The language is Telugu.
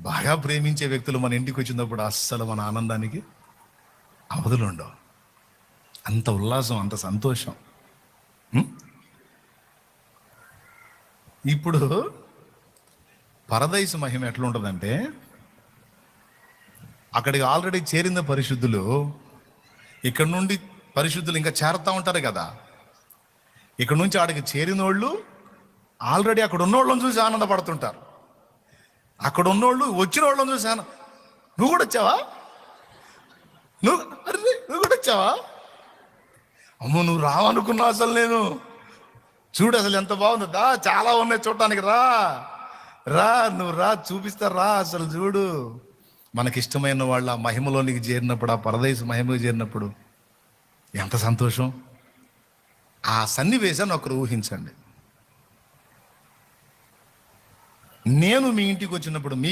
బాగా ప్రేమించే వ్యక్తులు మన ఇంటికి వచ్చినప్పుడు అస్సలు మన ఆనందానికి అవధులు ఉండవు. అంత ఉల్లాసం, అంత సంతోషం. ఇప్పుడు పరదైసు మహిమ ఎట్లా ఉంటుందంటే, అక్కడికి ఆల్రెడీ చేరిన పరిశుద్ధులు ఇక్కడ నుండి పరిశుద్ధులు ఇంకా చేరుతా ఉంటారు కదా. ఇక్కడ నుంచి ఆడికి చేరిన వాళ్ళు ఆల్రెడీ అక్కడ ఉన్నోళ్ళని చూసి ఆనందపడుతుంటారు. అక్కడ ఉన్నోళ్ళు వచ్చిన వాళ్ళని చూసి నువ్వు కూడా వచ్చావా, నువ్వు కూడా వచ్చావా, అమ్మో నువ్వు రావనుకున్నావు అసలు నేను, చూడు అసలు ఎంత బాగుంది, దా చాలా ఉన్నాయి చూడటానికి, రా రా నువ్వు రా చూపిస్తా రా, అసలు చూడు. మనకిష్టమైన వాళ్ళ మహిమలోనికి చేరినప్పుడు, ఆ పరదేశ మహిమకు చేరినప్పుడు ఎంత సంతోషం. ఆ సన్నివేశాన్ని ఒకరు ఊహించండి. నేను మీ ఇంటికి వచ్చినప్పుడు మీ